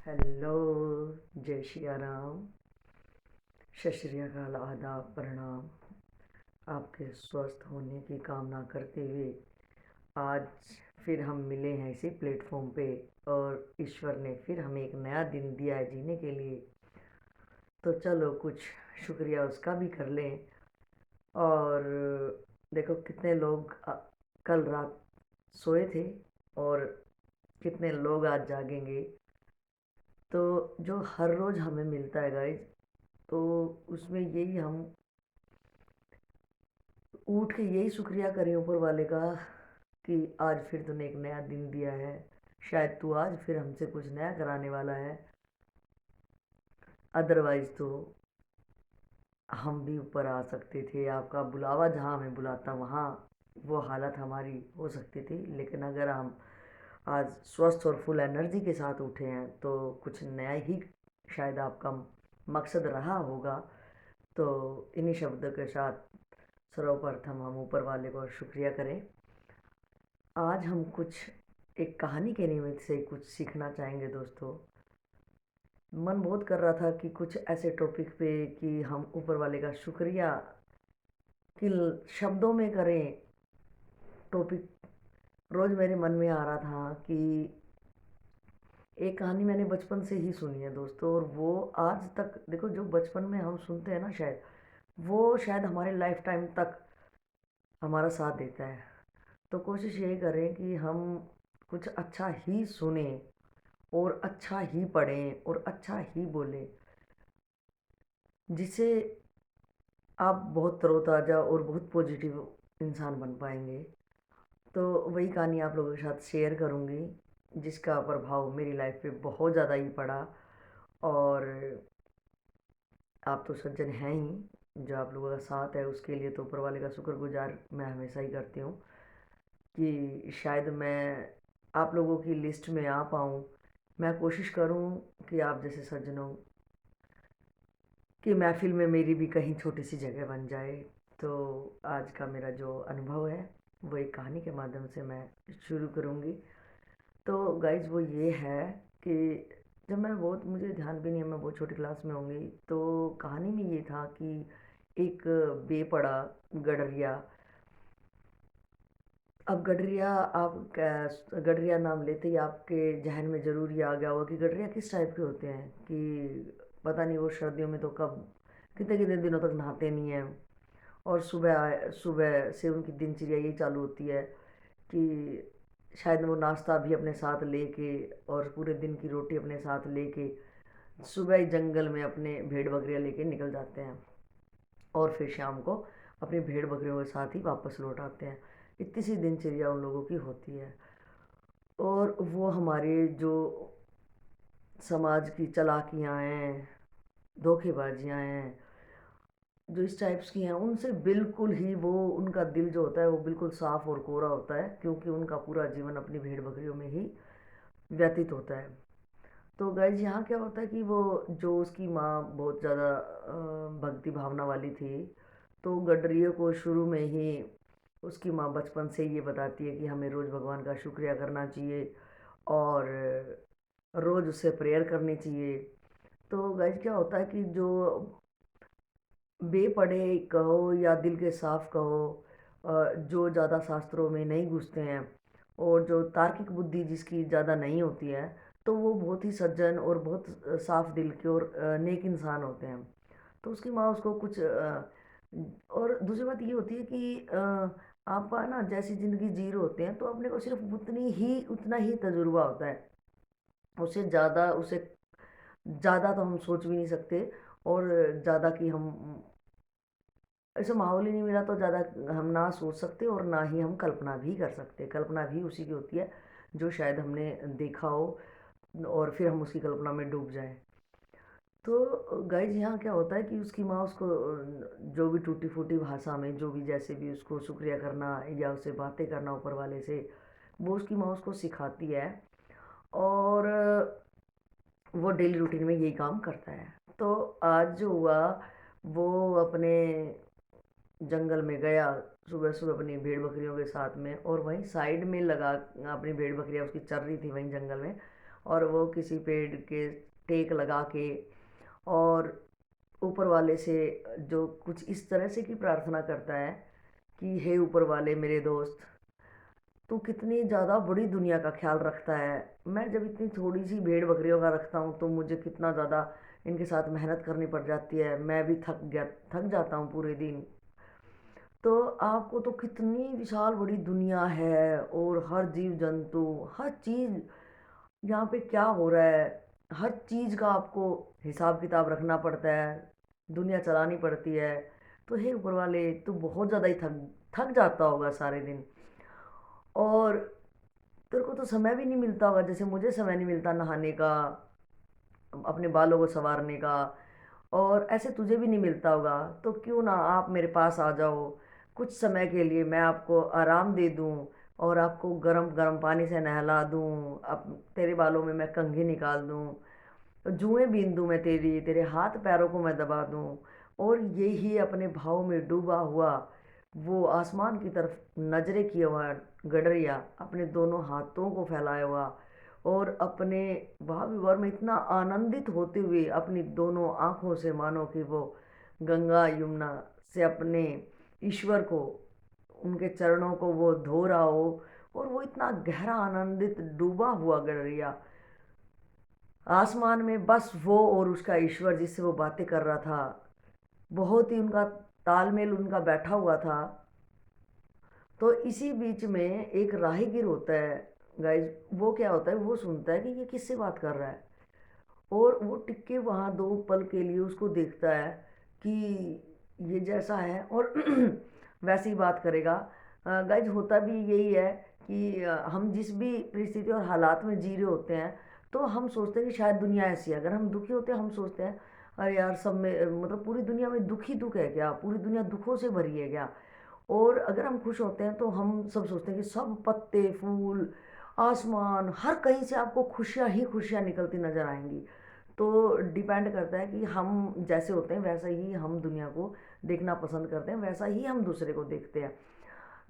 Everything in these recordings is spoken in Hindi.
हेलो। जय श्री राम। सत श्री अकाल, आदाब, प्रणाम। आपके स्वस्थ होने की कामना करते हुए आज फिर हम मिले हैं इसी प्लेटफॉर्म पे, और ईश्वर ने फिर हमें एक नया दिन दिया है जीने के लिए। तो चलो कुछ शुक्रिया उसका भी कर लें। और देखो कितने लोग कल रात सोए थे और कितने लोग आज जागेंगे। तो जो हर रोज़ हमें मिलता है गाइज, तो उसमें यही हम उठ के यही शुक्रिया करें ऊपर वाले का कि आज फिर तूने एक नया दिन दिया है। शायद तू आज फिर हमसे कुछ नया कराने वाला है। अदरवाइज़ तो हम भी ऊपर आ सकते थे, आपका बुलावा जहाँ हमें बुलाता वहाँ वो हालत हमारी हो सकती थी। लेकिन अगर हम आज स्वस्थ और फुल एनर्जी के साथ उठे हैं तो कुछ नया ही शायद आपका मकसद रहा होगा। तो इन्हीं शब्दों के साथ सर्वप्रथम हम ऊपर वाले को शुक्रिया करें। आज हम कुछ एक कहानी के निमित्त से कुछ सीखना चाहेंगे दोस्तों। मन बहुत कर रहा था कि कुछ ऐसे टॉपिक पे कि हम ऊपर वाले का शुक्रिया किन शब्दों में करें। टॉपिक रोज़ मेरे मन में आ रहा था कि एक कहानी मैंने बचपन से ही सुनी है दोस्तों, और वो आज तक देखो, जो बचपन में हम सुनते हैं ना, शायद वो शायद हमारे लाइफ टाइम तक हमारा साथ देता है। तो कोशिश यही करें कि हम कुछ अच्छा ही सुने और अच्छा ही पढ़ें और अच्छा ही बोलें, जिससे आप बहुत तरोताज़ा और बहुत पॉजिटिव इंसान बन पाएंगे। तो वही कहानी आप लोगों के साथ शेयर करूंगी, जिसका प्रभाव मेरी लाइफ पे बहुत ज़्यादा ही पड़ा। और आप तो सज्जन हैं ही, जो आप लोगों का साथ है उसके लिए तो ऊपर वाले का शुक्रगुजार मैं हमेशा ही करती हूँ कि शायद मैं आप लोगों की लिस्ट में आ पाऊँ। मैं कोशिश करूँ कि आप जैसे सज्जनों की महफिल में मेरी भी कहीं छोटी सी जगह बन जाए। तो आज का मेरा जो अनुभव है वो एक कहानी के माध्यम से मैं शुरू करूँगी। तो गाइज वो ये है कि जब मैं बहुत, मुझे ध्यान भी नहीं है, मैं बहुत छोटी क्लास में होंगी, तो कहानी में ये था कि एक बेपड़ा गडरिया। अब गडरिया, गडरिया नाम लेते ही आपके जहन में ज़रूर ये आ गया होगा कि गडरिया किस टाइप के होते हैं, कि पता नहीं वो सर्दियों में तो कब कितने कितने दिनों तक नहाते नहीं हैं। और सुबह से उनकी दिनचर्या ये चालू होती है कि शायद वो नाश्ता भी अपने साथ लेके और पूरे दिन की रोटी अपने साथ लेके सुबह ही जंगल में अपने भेड़ बकरियाँ लेके निकल जाते हैं, और फिर शाम को अपनी भेड़ बकरियों के साथ ही वापस लौट आते हैं। इतनी सी दिनचर्या उन लोगों की होती है। और वो हमारे जो समाज की चालाकियाँ हैं, धोखेबाजियाँ हैं, जो इस टाइप्स की हैं, उनसे बिल्कुल ही वो, उनका दिल जो होता है वो बिल्कुल साफ़ और कोरा होता है, क्योंकि उनका पूरा जीवन अपनी भेड़ बकरियों में ही व्यतीत होता है। तो गाइज यहाँ क्या होता है कि वो, जो उसकी माँ बहुत ज़्यादा भक्ति भावना वाली थी, तो गडरियों को शुरू में ही उसकी माँ बचपन से ये बताती है कि हमें रोज़ भगवान का शुक्रिया करना चाहिए और रोज़ उससे प्रेयर करनी चाहिए। तो गाइज क्या होता है कि जो बेपढ़े कहो या दिल के साफ कहो, जो ज़्यादा शास्त्रों में नहीं घुसते हैं और जो तार्किक बुद्धि जिसकी ज़्यादा नहीं होती है, तो वो बहुत ही सज्जन और बहुत साफ दिल के और नेक इंसान होते हैं। तो उसकी माँ उसको कुछ और दूसरी बात ये होती है कि आप ना जैसी ज़िंदगी जी रहे होते हैं, तो अपने को सिर्फ उतना ही तजुर्बा होता है। उससे ज़्यादा तो हम सोच भी नहीं सकते, और ज़्यादा कि हम, ऐसा माहौल ही नहीं मिला तो ज़्यादा हम ना सोच सकते और ना ही हम कल्पना भी कर सकते। कल्पना भी उसी की होती है जो शायद हमने देखा हो और फिर हम उसकी कल्पना में डूब जाएं। तो गाइज यहाँ क्या होता है कि उसकी माँ उसको जो भी टूटी फूटी भाषा में, जो भी जैसे भी उसको शुक्रिया करना या उससे बातें करना ऊपर वाले से, वो उसकी माँ उसको सिखाती है। और वो डेली रूटीन में यही काम करता है। तो आज जो हुआ, वो अपने जंगल में गया सुबह सुबह अपनी भेड़ बकरियों के साथ में, और वहीं साइड में लगा, अपनी भेड़ बकरियाँ उसकी चर रही थी वहीं जंगल में, और वो किसी पेड़ के टेक लगा के और ऊपर वाले से जो कुछ इस तरह से की प्रार्थना करता है कि हे ऊपर वाले मेरे दोस्त, तू कितनी ज़्यादा बड़ी दुनिया का ख्याल रखता है। मैं जब इतनी थोड़ी सी भेड़ बकरियों का रखता हूँ तो मुझे कितना ज़्यादा इनके साथ मेहनत करनी पड़ जाती है, मैं भी थक जाता हूँ पूरे दिन। तो आपको तो कितनी विशाल बड़ी दुनिया है और हर जीव जंतु, हर चीज़ यहाँ पे क्या हो रहा है, हर चीज़ का आपको हिसाब किताब रखना पड़ता है, दुनिया चलानी पड़ती है। तो हे ऊपर वाले, तू बहुत ज़्यादा ही थक थक जाता होगा सारे दिन। और तेरे को तो समय भी नहीं मिलता होगा, जैसे मुझे समय नहीं मिलता नहाने का, अपने बालों को संवारने का, और ऐसे तुझे भी नहीं मिलता होगा। तो क्यों ना आप मेरे पास आ जाओ, कुछ समय के लिए मैं आपको आराम दे दूं और आपको गरम गरम पानी से नहला दूं, अब तेरे बालों में मैं कंघी निकाल दूं, जुएं बीन दूं मैं तेरी, तेरे हाथ पैरों को मैं दबा दूं, और यही अपने भाव में डूबा हुआ वो आसमान की तरफ नजरें किए हुआ गडरिया अपने दोनों हाथों को फैलाया हुआ और अपने भाव विभोर में इतना आनंदित होते हुए अपनी दोनों आंखों से मानो कि वो गंगा यमुना से अपने ईश्वर को, उनके चरणों को वो धो रहा हो, और वो इतना गहरा आनंदित डूबा हुआ गडरिया आसमान में बस वो और उसका ईश्वर जिससे वो बातें कर रहा था, बहुत ही उनका तालमेल उनका बैठा हुआ था। तो इसी बीच में एक राहगीर होता है गाइज, वो क्या होता है, वो सुनता है कि ये किससे बात कर रहा है, और वो टिक के वहाँ दो पल के लिए उसको देखता है कि ये जैसा है और वैसे ही बात करेगा। गाइज होता भी यही है कि हम जिस भी परिस्थिति और हालात में जी रहे होते हैं तो हम सोचते हैं कि शायद दुनिया ऐसी है। अगर हम दुखी होते हैं हम सोचते हैं अरे यार सब में मतलब पूरी दुनिया में दुख ही दुख है क्या, पूरी दुनिया दुखों से भरी है क्या। और अगर हम खुश होते हैं तो हम सब सोचते हैं कि सब पत्ते फूल आसमान हर कहीं से आपको खुशियाँ ही खुशियाँ निकलती नज़र आएंगी। तो डिपेंड करता है कि हम जैसे होते हैं वैसा ही हम दुनिया को देखना पसंद करते हैं, वैसा ही हम दूसरे को देखते हैं।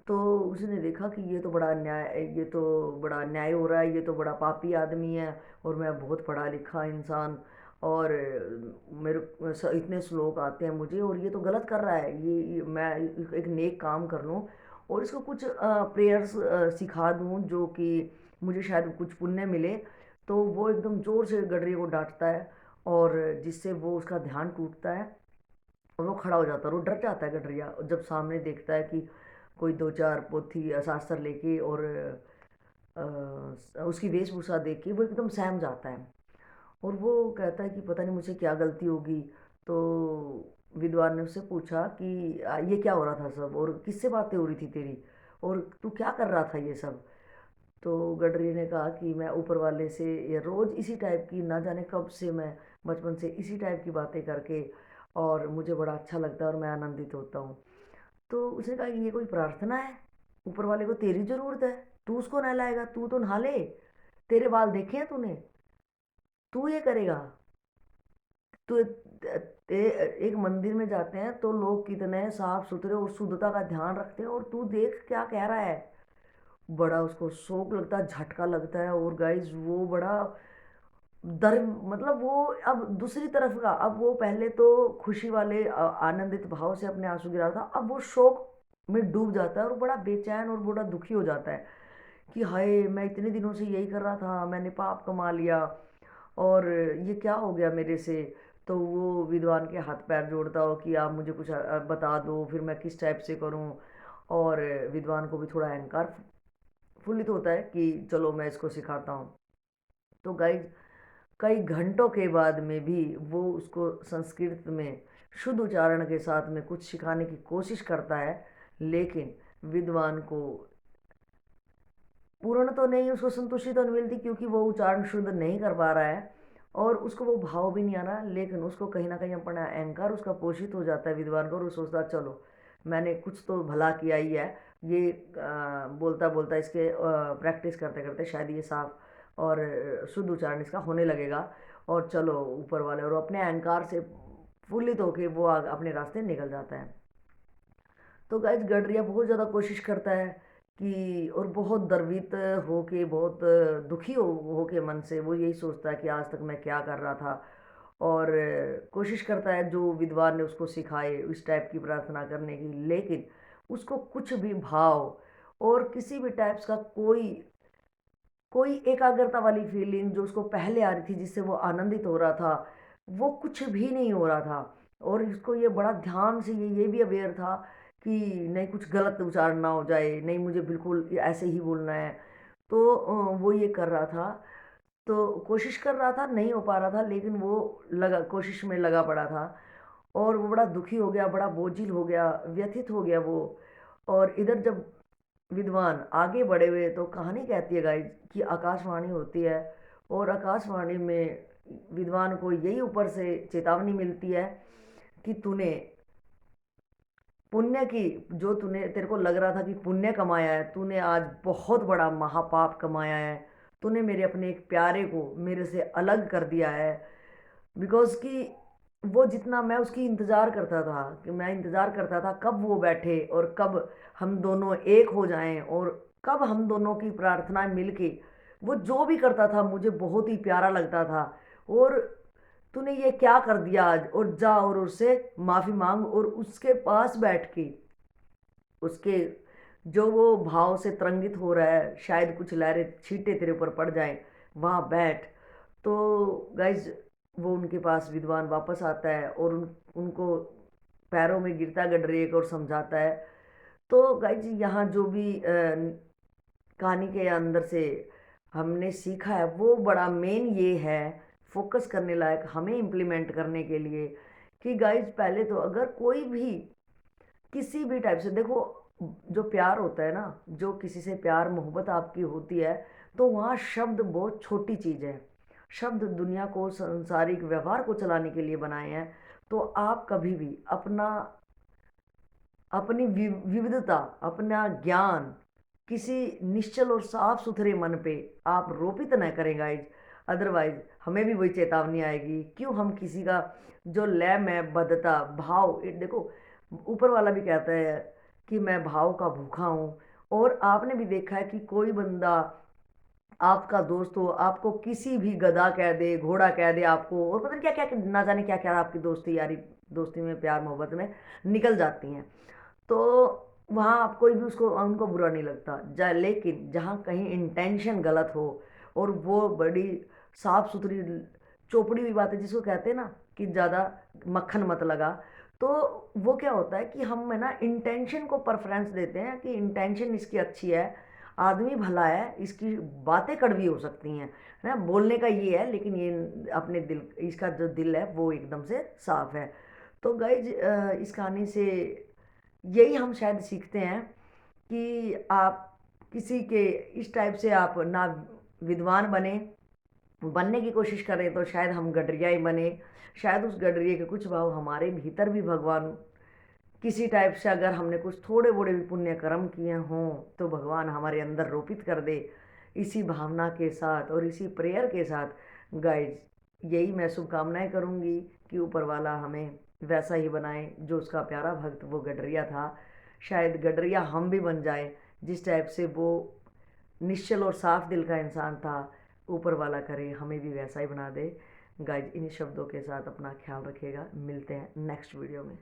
तो उसने देखा कि ये तो बड़ा अन्याय, ये तो बड़ा अन्याय हो रहा है, ये तो बड़ा पापी आदमी है और मैं बहुत पढ़ा लिखा इंसान, और इतने श्लोक आते हैं मुझे और ये तो गलत कर रहा है। मैं एक नेक काम कर लूँ और इसको कुछ प्रेयर्स सिखा दूँ जो कि मुझे शायद कुछ पुण्य मिले। तो वो एकदम ज़ोर से गडरी को डांटता है और जिससे वो उसका ध्यान टूटता है और वो खड़ा हो जाता है। वो डर जाता है गडरिया जब सामने देखता है कि कोई दो चार पोथी शास्त्र लेके और उसकी वेशभूषा देख के वो एकदम सहम जाता है और वो कहता है कि पता नहीं मुझे क्या गलती होगी। तो विद्वान ने उससे पूछा कि ये क्या हो रहा था सब और किससे बातें हो रही थी तेरी और तू क्या कर रहा था ये सब। तो गडरी ने कहा कि मैं ऊपर वाले से ये रोज़ इसी टाइप की, ना जाने कब से मैं बचपन से इसी टाइप की बातें करके और मुझे बड़ा अच्छा लगता है और मैं आनंदित होता हूँ। तो उसने कहा ये कोई प्रार्थना है, ऊपर वाले को तेरी ज़रूरत है, तू उसको नहलाएगा, तू तो नहा ले, तेरे बाल देखे हैं तूने, तू ये करेगा। तो एक मंदिर में जाते हैं तो लोग कितने साफ सुथरे और शुद्धता का ध्यान रखते हैं और तू देख क्या कह रहा है। बड़ा उसको शौक लगता है, झटका लगता है, और गाइज वो बड़ा दर मतलब वो अब दूसरी तरफ का, अब वो पहले तो खुशी वाले आनंदित भाव से अपने आंसू गिरा था, अब वो शोक में डूब जाता है और बड़ा बेचैन और बड़ा दुखी हो जाता है कि हाय मैं इतने दिनों से यही कर रहा था, मैंने पाप कमा लिया और ये क्या हो गया मेरे से। तो वो विद्वान के हाथ पैर जोड़ता हो कि आप मुझे कुछ बता दो फिर मैं किस टाइप से करूं। और विद्वान को भी थोड़ा अहंकार फुल्लित होता है कि चलो मैं इसको सिखाता हूँ। तो गाइज कई घंटों के बाद में भी वो उसको संस्कृत में शुद्ध उच्चारण के साथ में कुछ सिखाने की कोशिश करता है, लेकिन विद्वान को पूर्ण तो नहीं, उसको संतुष्टि तो नहीं मिलती क्योंकि वो उच्चारण शुद्ध नहीं कर पा रहा है और उसको वो भाव भी नहीं आ रहा। लेकिन उसको कहीं ना कहीं अपना अहंकार उसका पोषित हो जाता है विद्वान को, और वो सोचता है चलो मैंने कुछ तो भला किया ही है। ये बोलता बोलता इसके प्रैक्टिस करते करते शायद ये साफ और शुद्ध उच्चारण इसका होने लगेगा, और चलो ऊपर वाले, और अपने अहंकार से फुल्लित होके वो अपने रास्ते निकल जाता है। तो गाइज गडरिया बहुत ज़्यादा कोशिश करता है कि और बहुत गर्वित होके, बहुत दुखी होके मन से वो यही सोचता है कि आज तक मैं क्या कर रहा था। और कोशिश करता है जो विद्वान ने उसको सिखाए इस टाइप की प्रार्थना करने की, लेकिन उसको कुछ भी भाव और किसी भी टाइप्स का कोई कोई एकाग्रता वाली फीलिंग जो उसको पहले आ रही थी, जिससे वो आनंदित हो रहा था, वो कुछ भी नहीं हो रहा था। और इसको ये बड़ा ध्यान से ये भी अवेयर था कि नहीं कुछ गलत उच्चारण ना हो जाए, नहीं मुझे बिल्कुल ऐसे ही बोलना है। तो वो ये कर रहा था, तो कोशिश कर रहा था, नहीं हो पा रहा था, लेकिन वो लगा कोशिश में लगा पड़ा था। और वो बड़ा दुखी हो गया, बड़ा बोझिल हो गया, व्यथित हो गया वो। और इधर जब विद्वान आगे बढ़े हुए, तो कहानी कहती है गाइस कि आकाशवाणी होती है, और आकाशवाणी में विद्वान को यही ऊपर से चेतावनी मिलती है कि तूने पुण्य की, जो तूने तेरे को लग रहा था कि पुण्य कमाया है, तूने आज बहुत बड़ा महापाप कमाया है। तूने मेरे अपने एक प्यारे को मेरे से अलग कर दिया है। बिकॉज कि वो जितना मैं उसकी इंतज़ार करता था, कि मैं इंतज़ार करता था कब वो बैठे और कब हम दोनों एक हो जाएं, और कब हम दोनों की प्रार्थनाएं मिलके, वो जो भी करता था मुझे बहुत ही प्यारा लगता था। और तूने ये क्या कर दिया आज, और जा और उससे माफ़ी मांग, और उसके पास बैठ के उसके जो वो भाव से तरंगित हो रहा है, शायद कुछ लहरें छींटे तेरे ऊपर पड़ जाएं, वहाँ बैठ। तो गाइज वो उनके पास विद्वान वापस आता है और उनको पैरों में गिरता गडरिए और समझाता है। तो गाइज यहाँ जो भी कहानी के अंदर से हमने सीखा है, वो बड़ा मेन ये है, फोकस करने लायक हमें इम्प्लीमेंट करने के लिए, कि गाइज पहले तो अगर कोई भी किसी भी टाइप से देखो, जो प्यार होता है ना, जो किसी से प्यार मोहब्बत आपकी होती है, तो वहाँ शब्द बहुत छोटी चीज़ है। शब्द दुनिया को, सांसारिक व्यवहार को चलाने के लिए बनाए हैं। तो आप कभी भी अपना अपनी विविधता, अपना ज्ञान किसी निश्चल और साफ सुथरे मन पे आप रोपित न करें गाइज। अदरवाइज हमें भी वही चेतावनी आएगी। क्यों हम किसी का जो लय में बद्धता भाव, देखो ऊपर वाला भी कहता है कि मैं भाव का भूखा हूँ। और आपने भी देखा है कि कोई बंदा आपका दोस्त हो, आपको किसी भी गधा कह दे, घोड़ा कह दे आपको, और पता नहीं क्या क्या, ना जाने क्या क्या आपकी दोस्ती यारी, दोस्ती में, प्यार मोहब्बत में निकल जाती हैं। तो वहाँ आप कोई भी उसको, उनको बुरा नहीं लगता लेकिन जहाँ कहीं इंटेंशन गलत हो, और वो बड़ी साफ सुथरी चोपड़ी हुई बात है जिसको कहते हैं ना, कि ज़्यादा मक्खन मत लगा। तो वो क्या होता है कि हम है ना इंटेंशन को प्रेफरेंस देते हैं, कि इंटेंशन इसकी अच्छी है, आदमी भला है, इसकी बातें कड़वी हो सकती हैं, है ना, बोलने का ये है, लेकिन ये अपने दिल, इसका जो दिल है वो एकदम से साफ है। तो गाइज इस कहानी से यही हम शायद सीखते हैं कि आप किसी के इस टाइप से आप ना विद्वान बने, बनने की कोशिश करें तो शायद हम गडरिया ही बने। शायद उस गडरिये के कुछ भाव हमारे भीतर भी भगवान किसी टाइप से, अगर हमने कुछ थोड़े बड़े भी पुण्य कर्म किए हों, तो भगवान हमारे अंदर रोपित कर दे। इसी भावना के साथ और इसी प्रेयर के साथ गाइज यही मैं शुभकामनाएं करूँगी कि ऊपर वाला हमें वैसा ही बनाए जो उसका प्यारा भक्त वो गडरिया था। शायद गडरिया हम भी बन जाए, जिस टाइप से वो निश्चल और साफ दिल का इंसान था, ऊपर वाला करे हमें भी वैसा ही बना दे। गाइज इन्हीं शब्दों के साथ अपना ख्याल रखिएगा, मिलते हैं नेक्स्ट वीडियो में।